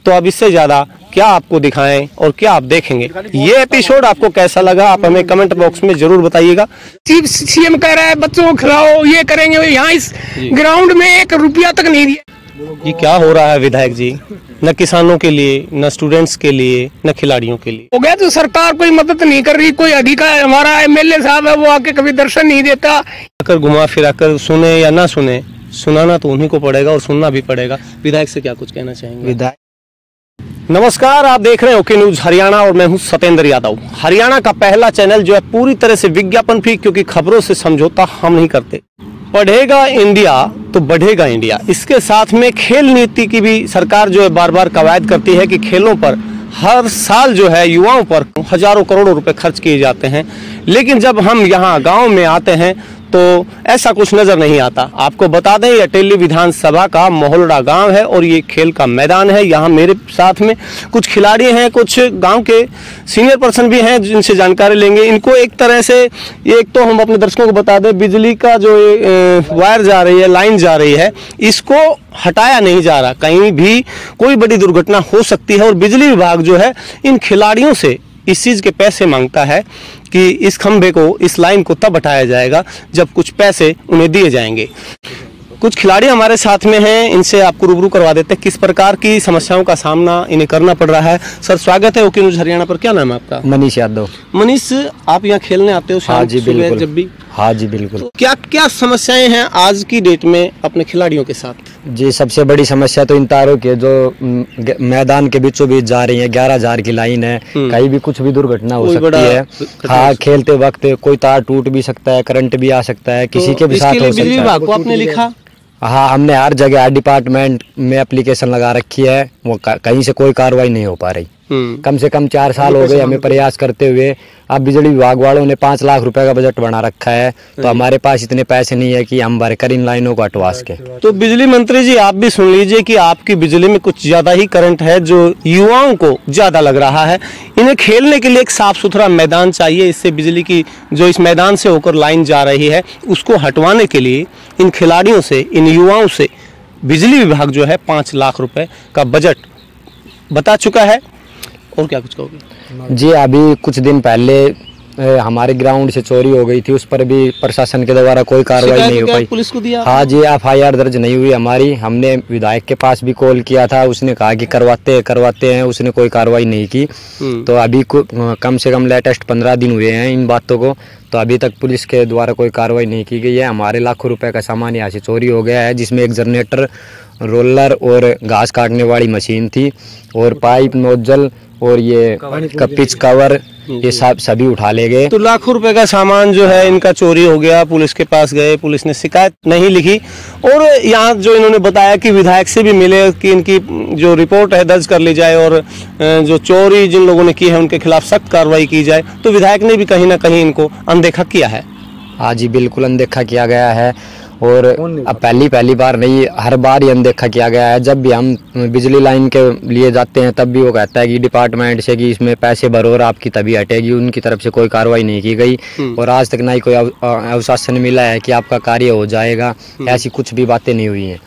तो अब इससे ज्यादा क्या आपको दिखाएं और क्या आप देखेंगे। ये एपिसोड आपको कैसा लगा आप हमें कमेंट बॉक्स में जरूर बताइएगा। चीफ सीएम कह रहा है बच्चों को खिलाओ, ये करेंगे, यहाँ इस ग्राउंड में 1 रुपया तक नहीं दिया। ये क्या हो रहा है विधायक जी, न किसानों के लिए, न स्टूडेंट्स के लिए, न खिलाड़ियों के लिए। हो गया तो सरकार कोई मदद नहीं कर रही, कोई अधिकारी, हमारा एमएलए साहब है वो आके कभी दर्शन नहीं देता। अगर घुमा फिरा कर सुने या ना सुने, सुनाना तो उन्हीं को पड़ेगा और सुनना भी पड़ेगा। विधायक से क्या कुछ कहना चाहेंगे? विधायक नमस्कार, आप देख रहे हैं ओके न्यूज हरियाणा और मैं हूं सतेंद्र यादव। हरियाणा का पहला चैनल जो है पूरी तरह से विज्ञापन फ्री, क्योंकि खबरों से समझौता हम नहीं करते। पढ़ेगा इंडिया तो बढ़ेगा इंडिया। इसके साथ में खेल नीति की भी सरकार जो है बार बार कवायद करती है कि खेलों पर हर साल जो है युवाओं पर हजारों करोड़ों रुपए खर्च किए जाते हैं, लेकिन जब हम यहाँ गांव में आते हैं तो ऐसा कुछ नजर नहीं आता। आपको बता दें यह टेली विधानसभा का मोहल्ला गांव है और ये खेल का मैदान है। यहाँ मेरे साथ में कुछ खिलाड़ी हैं, कुछ गांव के सीनियर पर्सन भी हैं जिनसे जानकारी लेंगे। इनको एक तरह से, एक तो हम अपने दर्शकों को बता दें, बिजली का जो वायर जा रही है, लाइन जा रही है, इसको हटाया नहीं जा रहा। कहीं भी कोई बड़ी दुर्घटना हो सकती है और बिजली विभाग जो है इन खिलाड़ियों से इस चीज के पैसे मांगता है कि इस खंभे को, इस लाइन को तब हटाया जाएगा जब कुछ पैसे उन्हें दिए जाएंगे। कुछ खिलाड़ी हमारे साथ में हैं, इनसे आपको रूबरू करवा देते हैं किस प्रकार की समस्याओं का सामना इन्हें करना पड़ रहा है। सर स्वागत है ओके न्यूज हरियाणा पर। क्या नाम है आपका? मनीष यादव। मनीष, आप यहाँ खेलने आते हो शाम सुबह जब भी? हाँ जी बिल्कुल। तो क्या क्या समस्याएं हैं आज की डेट में अपने खिलाड़ियों के साथ? जी सबसे बड़ी समस्या तो इन तारों की जो मैदान के बीचों बीच जा रही है, 11,000 की लाइन है, कहीं भी कुछ भी दुर्घटना हो सकती है। हाँ, खेलते वक्त कोई तार टूट भी सकता है, करंट भी आ सकता है, किसी के भी साथ हो सकता है। बिजली विभाग को आपने लिखा? हाँ, हमने हर जगह, हर डिपार्टमेंट में एप्लीकेशन लगा रखी है, वो कहीं से कोई कार्रवाई नहीं हो पा रही। कम से कम 4 साल हो गए हमें प्रयास करते हुए। अब बिजली विभाग वालों ने 5 लाख रुपए का बजट बना रखा है, तो हमारे पास इतने पैसे नहीं है कि हम भरकर इन लाइनों को हटवा सके। तो बिजली मंत्री जी, आप भी सुन लीजिए कि आपकी बिजली में कुछ ज्यादा ही करंट है जो युवाओं को ज्यादा लग रहा है। इन्हें खेलने के लिए एक साफ सुथरा मैदान चाहिए। इससे बिजली की जो इस मैदान से होकर लाइन जा रही है उसको हटवाने के लिए इन खिलाड़ियों से, इन युवाओं से बिजली विभाग जो है 5 लाख रुपए का बजट बता चुका है। और क्या कुछ कहोगे? जी अभी कुछ दिन पहले हमारे ग्राउंड से चोरी हो गई थी, उस पर भी प्रशासन के द्वारा कोई कार्रवाई नहीं हो पाई। पुलिस को दिया? हाँ जी, FIR दर्ज नहीं हुई हमारी। हमने विधायक के पास भी कॉल किया था, उसने कहा कि करवाते हैं, उसने कोई कार्रवाई नहीं की। तो अभी कम से कम लेटेस्ट 15 दिन हुए हैं इन बातों को, तो अभी तक पुलिस के द्वारा कोई कार्रवाई नहीं की गई है। हमारे लाखों रुपए का सामान यहाँ से चोरी हो गया है, जिसमें एक जनरेटर, रोलर और घास काटने वाली मशीन थी, और पाइप, नोजल और ये पिच कवर, ये सब सभी उठा ले गए। तो लाखों रुपए का सामान जो है इनका चोरी हो गया। पुलिस के पास गए, पुलिस ने शिकायत नहीं लिखी, और यहाँ जो इन्होंने बताया कि विधायक से भी मिले कि इनकी जो रिपोर्ट है दर्ज कर ली जाए और जो चोरी जिन लोगों ने की है उनके खिलाफ सख्त कार्रवाई की जाए। तो विधायक ने भी कहीं ना कहीं इनको अनदेखा किया है। हाँ जी बिल्कुल अनदेखा किया गया है, और अब पहली बार नहीं, हर बार ही अनदेखा किया गया है। जब भी हम बिजली लाइन के लिए जाते हैं तब भी वो कहता है कि डिपार्टमेंट से कि इसमें पैसे भरो और आपकी तभी हटेगी। उनकी तरफ से कोई कार्रवाई नहीं की गई, और आज तक ना ही कोई आश्वासन मिला है कि आपका कार्य हो जाएगा। ऐसी कुछ भी बातें नहीं हुई हैं।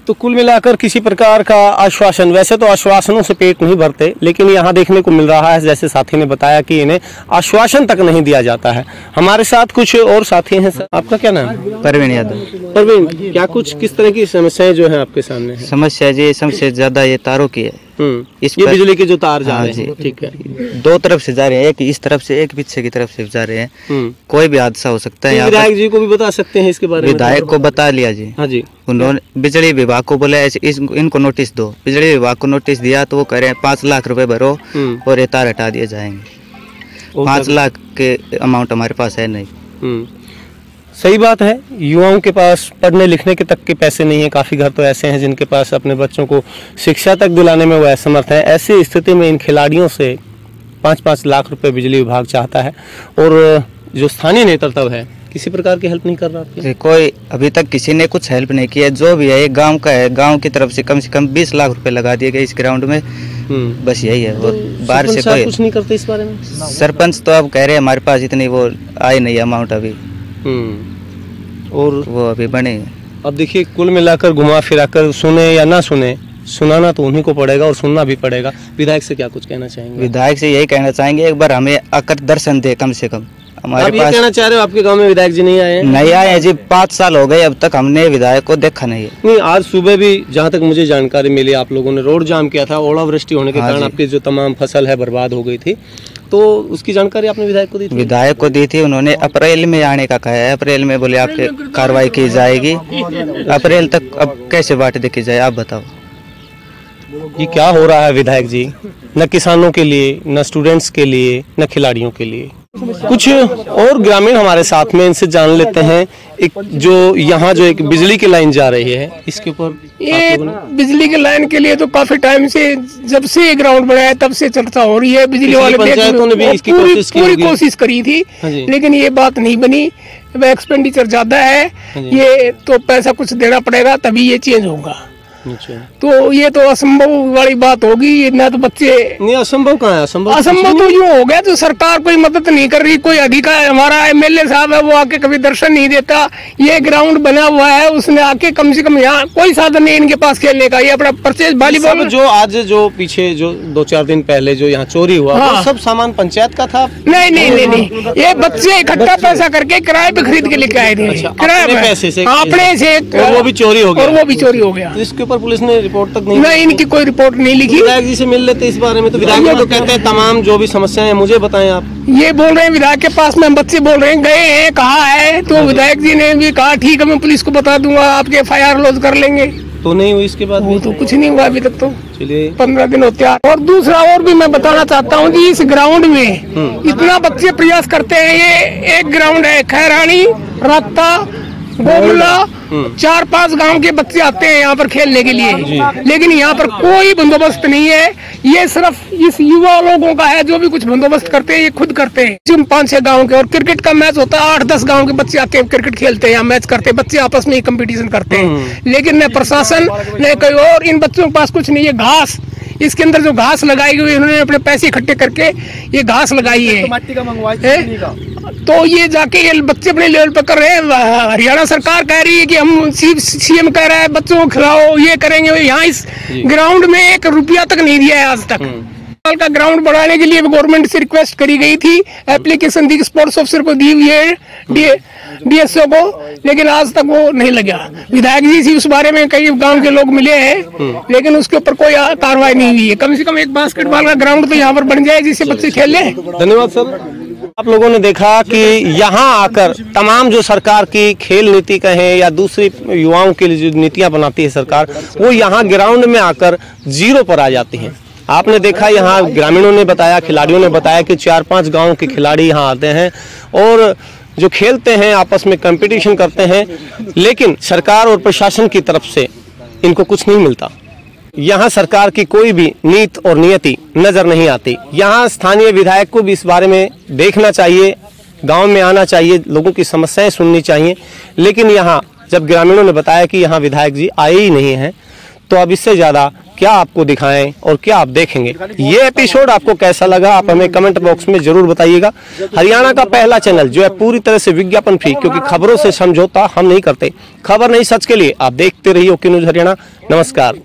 तो कुल मिलाकर किसी प्रकार का आश्वासन, वैसे तो आश्वासनों से पेट नहीं भरते, लेकिन यहाँ देखने को मिल रहा है, जैसे साथी ने बताया कि इन्हें आश्वासन तक नहीं दिया जाता है। हमारे साथ कुछ और साथी हैं। सर आपका क्या नाम है? परवीन यादव। परवीन, क्या कुछ किस तरह की समस्याएं जो है आपके सामने है? समस्या जी सबसे ज्यादा ये तारों की है। ये बिजली के जो तार जा रहे हैं, ठीक है, 2 तरफ से जा रहे हैं, एक इस तरफ से, एक पीछे की तरफ से जा रहे हैं। कोई भी हादसा हो सकता है। विधायक जी को भी बता सकते हैं इसके बारे में? विधायक को बता लिया जी। हाँ जी। उन्होंने बिजली विभाग को बोला इनको नोटिस दो। बिजली विभाग को नोटिस दिया तो वो कह रहे हैं 5 लाख रुपए भरो और ये तार हटा दिए जाएंगे। 5 लाख के अमाउंट हमारे पास है नहीं। सही बात है, युवाओं के पास पढ़ने लिखने के तक के पैसे नहीं है। काफ़ी घर तो ऐसे हैं जिनके पास अपने बच्चों को शिक्षा तक दिलाने में वो असमर्थ है। ऐसी स्थिति में इन खिलाड़ियों से 5-5 लाख रुपए बिजली विभाग चाहता है, और जो स्थानीय नेतृत्व है किसी प्रकार की हेल्प नहीं कर रहा आपकी? कोई अभी तक किसी ने कुछ हेल्प नहीं किया। जो भी है ये गांव का है, गांव की तरफ से कम 20 लाख रुपए लगा दिए गए इस ग्राउंड में। बस यही है, और बाहर से कोई कुछ नहीं करते इस बारे में। सरपंच तो अब कह रहे हैं हमारे पास इतनी वो आए नहीं अमाउंट अभी, और वो अभी बने। अब देखिए कुल मिलाकर घुमा फिरा कर सुने या ना सुने, सुनाना तो उन्हीं को पड़ेगा और सुनना भी पड़ेगा। विधायक से क्या कुछ कहना चाहेंगे? विधायक से यही कहना चाहेंगे, एक बार हमें आकर दर्शन दे कम से कम। हमारे आप ये कहना चाह रहे हो आपके गांव में विधायक जी नहीं आए हैं? नहीं आए हैं जी, 5 साल हो गए, अब तक हमने विधायक को देखा नहीं है। नहीं, आज सुबह भी जहाँ तक मुझे जानकारी मिली आप लोगों ने रोड जाम किया था, ओलावृष्टि होने के कारण आपकी जो तमाम फसल है बर्बाद हो गई थी, तो उसकी जानकारी आपने विधायक को दी थी? विधायक को दी थी, उन्होंने अप्रैल में आने का कहा है। अप्रैल में बोले आपके कार्रवाई की जाएगी। अप्रैल तक अब कैसे बात देखी जाए, आप बताओ। ये क्या हो रहा है विधायक जी? न किसानों के लिए, न स्टूडेंट्स के लिए, न खिलाड़ियों के लिए। कुछ और ग्रामीण हमारे साथ में, इनसे जान लेते हैं। एक जो यहाँ जो एक बिजली की लाइन जा रही है, इसके ऊपर ये बिजली की लाइन के लिए तो काफी टाइम से, जब से ये ग्राउंड बना है तब से चर्चा हो रही है। बिजली वाले पंचायतों ने भी इसकी पूरी कोशिश करी थी, लेकिन ये बात नहीं बनी। एक्सपेंडिचर ज्यादा है, ये तो पैसा कुछ देना पड़ेगा तभी ये चेंज होगा। तो ये तो असंभव वाली बात होगी ना, तो बच्चे नहीं। असंभव कहाँ है? असंभव तो यूँ हो गया, तो सरकार कोई मदद नहीं कर रही। कोई अधिकार, हमारा एमएलए साहब है, वो आके कभी दर्शन नहीं देता। ये ग्राउंड बना हुआ है, उसने आके कम से कम यहाँ कोई साधन नहीं इनके पास खेलने का। ये अपना परचेज वॉलीबॉल जो आज जो पीछे जो 2-4 दिन पहले जो यहाँ चोरी हुआ, वो सब सामान पंचायत का था? नहीं नहीं नहीं नहीं, ये बच्चे इकट्ठा पैसा करके किराए पे खरीद के लेके आए थे। किराए पैसे से, अपने से, और वो भी चोरी हो गया। और वो भी चोरी हो गया। इसके ऊपर पुलिस ने रिपोर्ट तक नहीं, इनकी कोई रिपोर्ट नहीं लिखी। विधायक जी से मिल लेते इस बारे में, तो विधायक जी तो कहते हैं तमाम जो भी समस्याएं हैं मुझे बताएं आप। ये बोल रहे हैं विधायक के पास में, बच्चे बोल रहे हैं गए हैं, कहा है, तो विधायक जी ने भी कहा ठीक है मैं पुलिस को बता दूंगा, आपके FIR लॉन्च कर लेंगे। तो नहीं हुई इसके बाद? वो तो कुछ नहीं हुआ अभी तक। तो चलिए 15 दिन होते हैं। और दूसरा और भी मैं बताना चाहता हूँ कि इस ग्राउंड में इतना बच्चे प्रयास करते हैं। ये एक ग्राउंड है, खैरानी, रत्ता, गोगला, 4-5 गांव के बच्चे आते हैं यहाँ पर खेलने के लिए, लेकिन यहाँ पर कोई बंदोबस्त नहीं है। ये सिर्फ इस युवा लोगों का है, जो भी कुछ बंदोबस्त करते हैं ये खुद करते हैं। जिन 5-6 गांव के, और क्रिकेट का मैच होता है, 8-10 गांव के बच्चे आके क्रिकेट खेलते हैं, यहाँ मैच करते हैं, बच्चे आपस में ही कंपटीशन करते हैं। लेकिन न प्रशासन न कोई और, इन बच्चों के पास कुछ नहीं है। घास, इसके अंदर जो घास लगाई गई, उन्होंने अपने पैसे इकट्ठे करके ये घास लगाई है। तो ये जाके ये बच्चे अपने लेवल पर कर रहे हैं। हरियाणा सरकार कह रही है कि हम CM कह रहा है बच्चों को खिलाओ, ये करेंगे। यहाँ इस ग्राउंड में 1 रुपया तक नहीं दिया है आज तक। का ग्राउंड बढ़ाने के लिए गवर्नमेंट से रिक्वेस्ट करी गई थी, एप्लीकेशन दी, स्पोर्ट्स ऑफिसर को दी हुई है, DSO को, लेकिन आज तक वो नहीं लगा। विधायक जी से उस बारे में कई गांव के लोग मिले हैं, लेकिन उसके ऊपर कोई कार्रवाई नहीं हुई है। कम से कम एक बास्केटबॉल का ग्राउंड तो यहाँ पर बन जाए जिससे बच्चे खेले। धन्यवाद सर। आप लोगों ने देखा कि यहाँ आकर तमाम जो सरकार की खेल नीति कहें या दूसरी युवाओं के लिए जो नीतियां बनाती है सरकार, वो यहाँ ग्राउंड में आकर जीरो पर आ जाती हैं। आपने देखा यहाँ ग्रामीणों ने बताया, खिलाड़ियों ने बताया कि 4-5 गांव के खिलाड़ी यहाँ आते हैं और जो खेलते हैं, आपस में कंपटीशन करते हैं, लेकिन सरकार और प्रशासन की तरफ से इनको कुछ नहीं मिलता। यहाँ सरकार की कोई भी नीति और नियति नजर नहीं आती। यहाँ स्थानीय विधायक को भी इस बारे में देखना चाहिए, गांव में आना चाहिए, लोगों की समस्याएं सुननी चाहिए। लेकिन यहाँ जब ग्रामीणों ने बताया कि यहाँ विधायक जी आए ही नहीं हैं, तो अब इससे ज्यादा क्या आपको दिखाएं और क्या आप देखेंगे। ये एपिसोड आपको कैसा लगा आप हमें कमेंट बॉक्स में जरूर बताइएगा। हरियाणा का पहला चैनल जो है पूरी तरह से विज्ञापन फ्री, क्योंकि खबरों से समझौता हम नहीं करते। खबर नहीं सच के लिए आप देखते रहिए ओके न्यूज हरियाणा। नमस्कार।